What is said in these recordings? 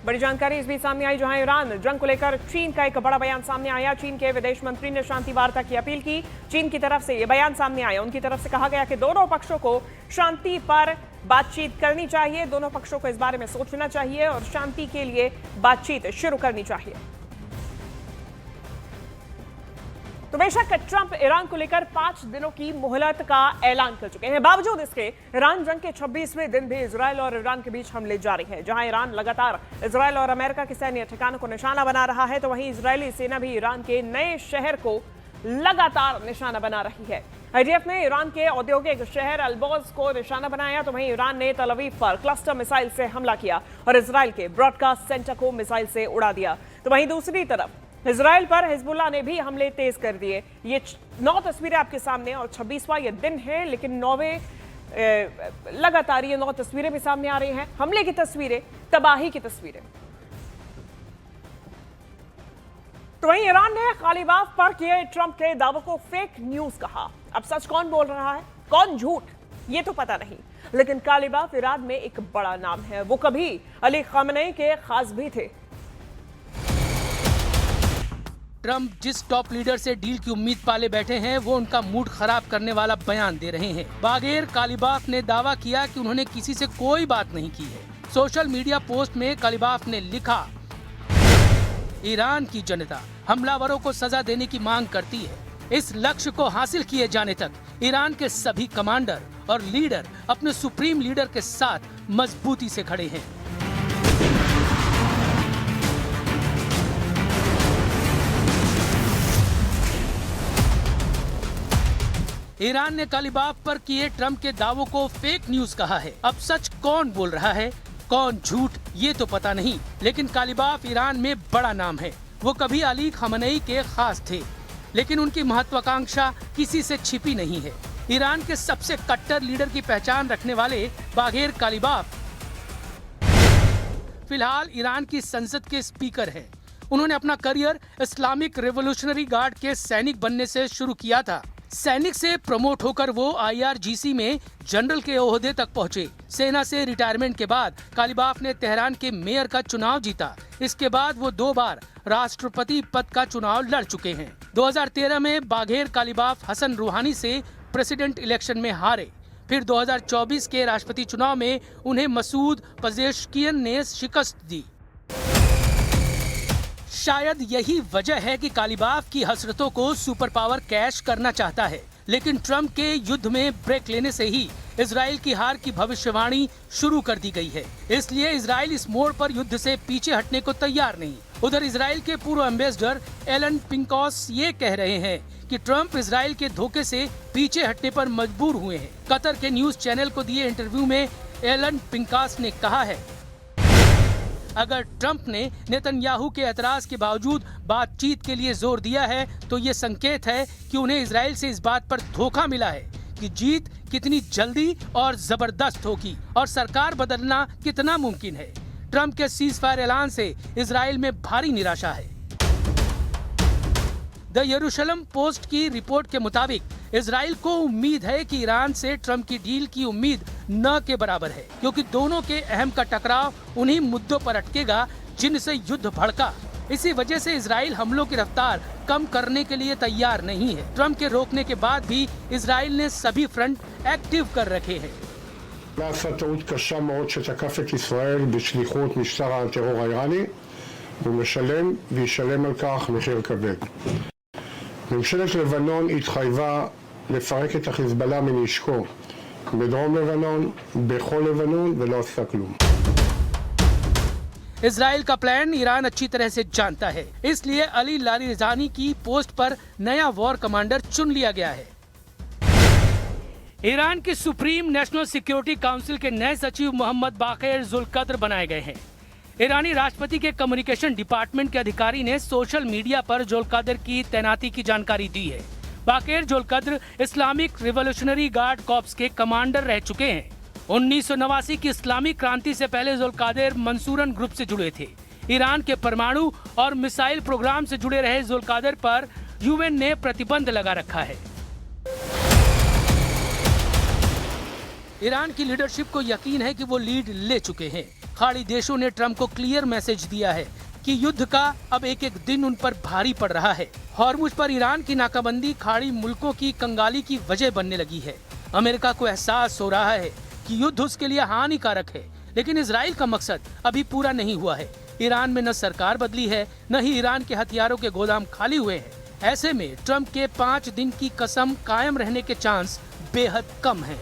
बड़ी जानकारी इस बीच सामने आई जहां ईरान जंग को लेकर चीन का एक बड़ा बयान सामने आया। चीन के विदेश मंत्री ने शांति वार्ता की अपील की। चीन की तरफ से यह बयान सामने आया। उनकी तरफ से कहा गया कि दोनों पक्षों को शांति पर बातचीत करनी चाहिए, दोनों पक्षों को इस बारे में सोचना चाहिए और शांति के लिए बातचीत शुरू करनी चाहिए। तो बेशक ट्रंप ईरान को लेकर 5 दिनों की मोहलत का ऐलान कर चुके हैं। बावजूद इसके ईरान जंग के 26वें दिन भी इजरायल और ईरान के बीच हमले जारी हैं। जहां ईरान लगातार इजरायल और अमेरिका के सैन्य ठिकानों को निशाना बना रहा है, तो वहीं इजरायली सेना भी ईरान के नए शहर को लगातार निशाना बना रही है। आईडीएफ ने ईरान के औद्योगिक शहर अल्बोज को निशाना बनाया, तो वहीं ईरान ने तल अवीव पर क्लस्टर मिसाइल से हमला किया और इजरायल के ब्रॉडकास्ट सेंटर को मिसाइल से उड़ा दिया। तो वहीं दूसरी तरफ इजरायल पर हिजबुल्लाह ने भी हमले तेज कर दिए। ये 9 तस्वीरें आपके सामने और 26वां ये दिन है, लेकिन 9वें लगातार ये 9 तस्वीरें भी सामने आ रही हैं। हमले की तस्वीरें, तबाही की तस्वीरें। तो वहीं ईरान ने कालीबाफ पर किए ट्रंप के दावों को फेक न्यूज कहा। अब सच कौन बोल रहा है, कौन झूठ, ये तो पता नहीं, लेकिन कालीबाफ ईरान में एक बड़ा नाम है। वो कभी अली खामनेई के खास भी थे। ट्रंप जिस टॉप लीडर से डील की उम्मीद पाले बैठे हैं, वो उनका मूड खराब करने वाला बयान दे रहे हैं। बागेर कालीबाफ ने दावा किया कि उन्होंने किसी से कोई बात नहीं की है। सोशल मीडिया पोस्ट में कालीबाफ ने लिखा, ईरान की जनता हमलावरों को सजा देने की मांग करती है। इस लक्ष्य को हासिल किए जाने तक ईरान के सभी कमांडर और लीडर अपने सुप्रीम लीडर के साथ मजबूती से खड़े हैं। ईरान ने कालीबाफ पर किए ट्रंप के दावों को फेक न्यूज कहा है। अब सच कौन बोल रहा है, कौन झूठ, ये तो पता नहीं, लेकिन कालीबाफ ईरान में बड़ा नाम है। वो कभी अली खामनेई के खास थे, लेकिन उनकी महत्वाकांक्षा किसी से छिपी नहीं है। ईरान के सबसे कट्टर लीडर की पहचान रखने वाले बागेर कालीबाफ फिलहाल ईरान की संसद के स्पीकर हैं। उन्होंने अपना करियर इस्लामिक रेवोल्यूशनरी गार्ड के सैनिक बनने से शुरू किया था। सैनिक से प्रमोट होकर वो IRGC में जनरल के ओहदे तक पहुंचे। सेना से रिटायरमेंट के बाद कालीबाफ ने तेहरान के मेयर का चुनाव जीता। इसके बाद वो 2 बार राष्ट्रपति पद का चुनाव लड़ चुके हैं। 2013 में बागेर कालीबाफ हसन रूहानी से प्रेसिडेंट इलेक्शन में हारे। फिर 2024 के राष्ट्रपति चुनाव में उन्हें मसूद पजेश्कियन ने शिकस्त दी। शायद यही वजह है कि कालीबाफ की हसरतों को सुपर पावर कैश करना चाहता है, लेकिन ट्रंप के युद्ध में ब्रेक लेने से ही इजराइल की हार की भविष्यवाणी शुरू कर दी गई है। इसलिए इजराइल इस मोड़ पर युद्ध से पीछे हटने को तैयार नहीं। उधर इजराइल के पूर्व एम्बेसडर एलन पिंकॉस ये कह रहे हैं कि ट्रंप इजराइल के धोखे से पीछे हटने पर मजबूर हुए हैं। कतर के न्यूज चैनल को दिए इंटरव्यू में एलन पिंकॉस ने कहा है, अगर ट्रंप ने नेतन्याहू के एतराज के बावजूद बातचीत के लिए जोर दिया है, तो ये संकेत है कि उन्हें इजराइल से इस बात पर धोखा मिला है कि जीत कितनी जल्दी और जबरदस्त होगी और सरकार बदलना कितना मुमकिन है। ट्रंप के सीजफायर ऐलान से इजराइल में भारी निराशा है। द यरूशलम पोस्ट की रिपोर्ट के मुताबिक इजराइल को उम्मीद है कि ईरान से ट्रंप की डील की उम्मीद न के बराबर है, क्योंकि दोनों के अहम का टकराव उन्हीं मुद्दों पर अटकेगा जिनसे युद्ध भड़का। इसी वजह से इजराइल हमलों की रफ्तार कम करने के लिए तैयार नहीं है। ट्रंप के रोकने के बाद भी इजराइल ने सभी फ्रंट एक्टिव कर रखे हैं। עשה טעות קשה מאוד שתקף את ישראל בשליחות משטר הטרור האיראני, והוא משלם וישלם על כך מחיר כבד. ממשלת לבנון התחייבה לפרק את החיזבאללה מנשקו בדרום לבנון, בכל לבנון, ולא עשה כלום. इजराइल का प्लान ईरान अच्छी तरह से जानता है, इसलिए अली लारिजानी की पोस्ट पर नया वॉर कमांडर चुन लिया गया है। ईरान की सुप्रीम नेशनल सिक्योरिटी काउंसिल के नए सचिव मोहम्मद बाक़िर जुल्कद्र बनाए गए हैं। ईरानी राष्ट्रपति के कम्युनिकेशन डिपार्टमेंट के अधिकारी ने सोशल मीडिया पर जुल्कद्र की तैनाती की जानकारी दी है। Baqir Zolghadr Islamic Revolutionary Guard Corps के कमांडर रह चुके हैं। 1989 की इस्लामिक क्रांति से पहले जुल्कद्र मंसूरन ग्रुप से जुड़े थे। ईरान के परमाणु और मिसाइल प्रोग्राम से जुड़े रहे जुल्कद्र पर यूएन ने प्रतिबंध लगा रखा है। ईरान की लीडरशिप को यकीन है कि वो लीड ले चुके हैं। खाड़ी देशों ने ट्रंप को क्लियर मैसेज दिया है कि युद्ध का अब एक एक दिन उन पर भारी पड़ रहा है। हॉर्मुज पर ईरान की नाकाबंदी खाड़ी मुल्कों की कंगाली की वजह बनने लगी है। अमेरिका को एहसास हो रहा है कि युद्ध उसके लिए हानिकारक है, लेकिन इजराइल का मकसद अभी पूरा नहीं हुआ है। ईरान में न सरकार बदली है, न ही ईरान के हथियारों के गोदाम खाली हुए हैं। ऐसे में ट्रंप के 5 दिन की कसम कायम रहने के चांस बेहद कम हैं।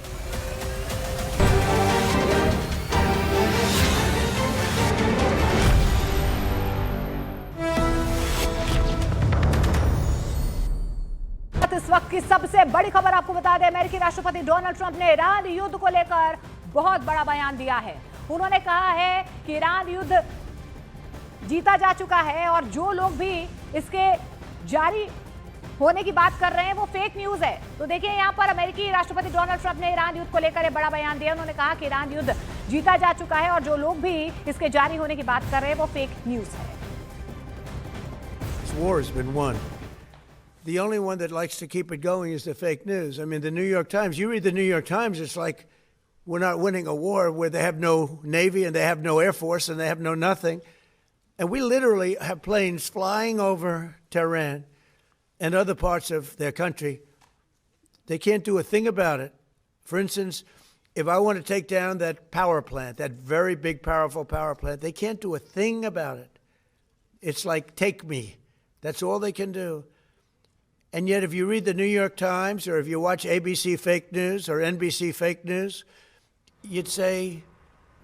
इस वक्त की सबसे बड़ी खबर आपको बता दें, अमेरिकी राष्ट्रपति डोनाल्ड ट्रंप ने ईरान युद्ध को लेकर बहुत बड़ा बयान दिया है। उन्होंने कहा है कि ईरान युद्ध जीता जा चुका है और जो लोग भी इसके जारी होने की बात कर रहे हैं वो फेक न्यूज है। तो देखिए यहाँ पर अमेरिकी राष्ट्रपति डोनाल्ड ट्रंप ने ईरान युद्ध को लेकर एक बड़ा बयान दिया। उन्होंने कहा कि ईरान युद्ध जीता जा चुका है और जो लोग भी इसके जारी होने की बात कर रहे हैं वो फेक न्यूज है। This war has been won. The only one that likes to keep it going is the fake news. I mean, the New York Times, you read the New York Times, it's like we're not winning a war where they have no Navy and they have no Air Force and they have no nothing. And we literally have planes flying over Tehran and other parts of their country. They can't do a thing about it. For instance, if I want to take down that power plant, that very big, powerful power plant, they can't do a thing about it. It's like, take me. That's all they can do. And yet, if you read the New York Times or if you watch ABC fake news or NBC fake news, you'd say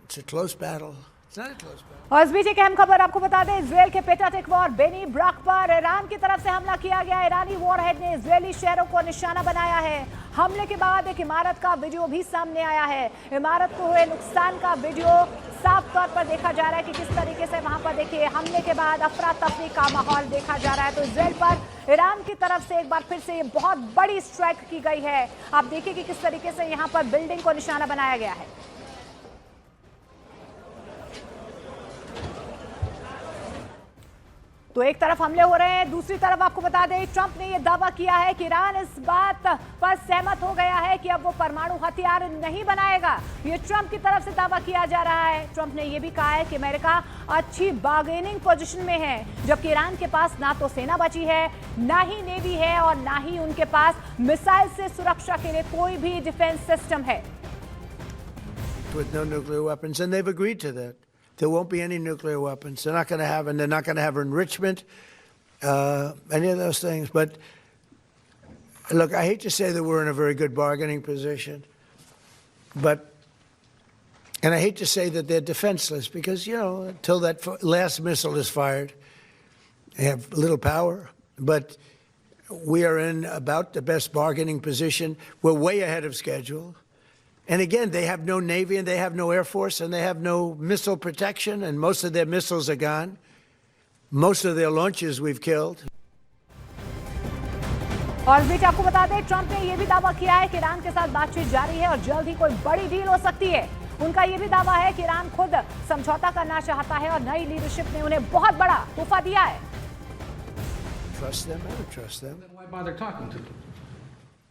it's a close battle. It's not a close battle. और इस बीच एक अहम खबर आपको बता दें, Israel के PETA टेकवार Beni Barack पर ईरान की तरफ से हमला किया गया। ईरानी वॉरहेड ने इजरायली शहरों को निशाना बनाया है। हमले के बाद एक इमारत का वीडियो भी सामने आया है। इमारत को हुए नुकसान का वीडियो साफ तौर पर देखा जा रहा है कि किस तरीके से वहां पर देखिए हमले के बाद अफरा तफरी का माहौल देखा जा रहा है। तो इजरायल पर ईरान की तरफ से एक बार फिर से ये बहुत बड़ी स्ट्राइक की गई है। आप देखिए कि किस तरीके से यहाँ पर बिल्डिंग को निशाना बनाया गया है। तो एक तरफ हमले हो रहे हैं, दूसरी तरफ आपको बता दें ट्रंप ने यह दावा किया है कि ईरान इस बात पर सहमत हो गया है कि अब वो परमाणु हथियार नहीं बनाएगा। ये ट्रंप की तरफ से दावा किया जा रहा है। ट्रंप ने यह भी कहा है कि अमेरिका अच्छी बार्गेनिंग पोजीशन में है, जबकि ईरान के पास ना तो सेना बची है, ना ही नेवी है और ना ही उनके पास मिसाइल से सुरक्षा के लिए कोई भी डिफेंस सिस्टम है। With no nuclear weapons, and they've agreed to that. There won't be any nuclear weapons. They're not going to have, and they're not going to have enrichment, any of those things. But look, I hate to say that we're in a very good bargaining position, and I hate to say that they're defenseless because, you know, until that last missile is fired, they have little power. But we are in about the best bargaining position. We're way ahead of schedule. And again, they have no Navy and they have no Air Force and they have no missile protection and most of their missiles are gone. Most of their launches we've killed. और इस बीच आपको बता दें Trump ने यह भी दावा किया है कि ईरान के साथ बातचीत जारी है और जल्द ही कोई बड़ी डील हो सकती है। उनका यह भी दावा है कि ईरान खुद समझौता करना चाहता है और नई लीडरशिप ने उन्हें बहुत बड़ा तोहफा दिया है। Trust them? I don't trust them. Then why bother talking to them?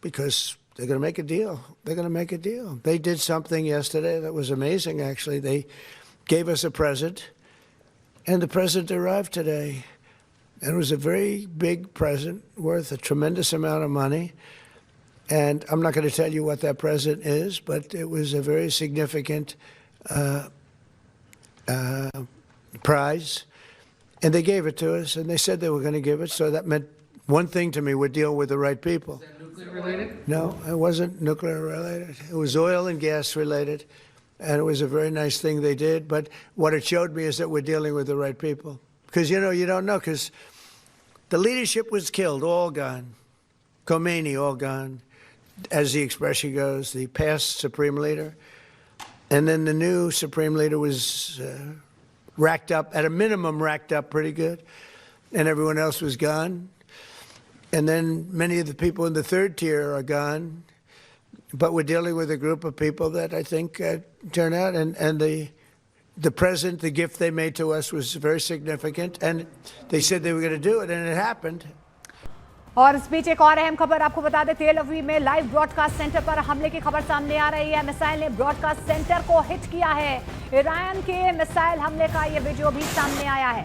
Because they're going to make a deal. They're going to make a deal. They did something yesterday that was amazing, actually. They gave us a present, and the present arrived today. And it was a very big present worth a tremendous amount of money. And I'm not going to tell you what that present is, but it was a very significant prize. And they gave it to us, and they said they were going to give it. So that meant one thing to me: we're dealing with the right people. Related? No, it wasn't nuclear related. It was oil and gas related, and it was a very nice thing they did. But what it showed me is that we're dealing with the right people. Because, you know, you don't know, because the leadership was killed, all gone. Khomeini, all gone, as the expression goes, the past supreme leader. And then the new supreme leader was racked up, at a minimum racked up pretty good, and everyone else was gone. And then many of the people in the third tier are gone. But we're dealing with a group of people that I think turn out. And the present, the gift they made to us was very significant. And they said they were going to do it, and it happened. और इस बीच एक और अहम खबर आपको बता दें, तेल अवीव में लाइव ब्रॉडकास्ट सेंटर पर हमले की खबर सामने आ रही है। मिसाइल ने ब्रॉडकास्ट सेंटर को हिट किया है। ईरान के मिसाइल हमले का यह वीडियो भी सामने आया है।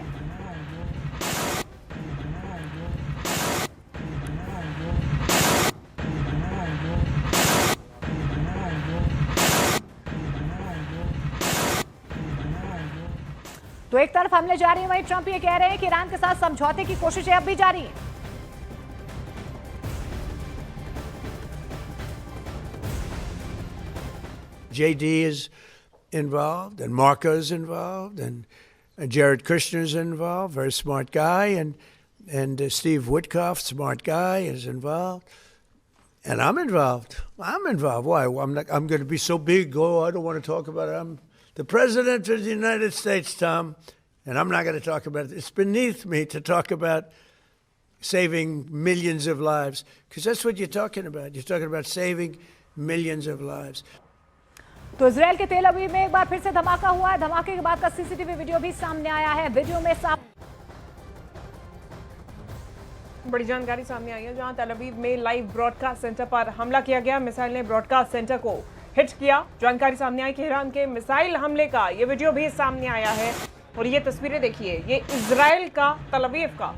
तो एक तरफ हमले जारी हैं, वहीं ट्रंप ये कह रहे हैं कि ईरान के साथ समझौते की कोशिशें अब भी जारी हैं। JD is involved, and Marco is involved, and Jared Kushner is involved, very smart guy, and Steve Witkoff, smart guy, is involved, and I'm involved. I'm involved. Why? I'm going to be so big. Oh, I don't want to talk about it. I'm the president of the United States, Tom, and I'm not going to talk about it. It's beneath me to talk about saving millions of lives, because that's what you're talking about. You're talking about saving millions of lives. तो Israel के तेल अवीव में एक बार फिर से धमाका हुआ है। धमाके के बाद का सीसीटीवी वीडियो भी सामने आया है। वीडियो में साफ बड़ी जानकारी सामने आई है, जहां तेल अवीव में लाइव ब्रॉडकास्ट सेंटर पर हमला किया गया। मिसाइल ने ब्रॉडकास्ट सेंटर को हिट किया। जानकारी सामने आई कि ईरान के मिसाइल हमले का ये वीडियो भी सामने आया है। और ये तस्वीरें देखिए, ये इजराइल का तेल अवीव का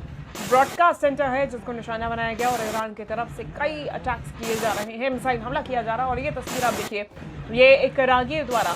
ब्रॉडकास्ट सेंटर है जिसको निशाना बनाया गया और ईरान की तरफ से कई अटैक्स किए जा रहे हैं, मिसाइल हमला किया जा रहा है। और ये तस्वीर आप देखिए, ये एक राहगीर द्वारा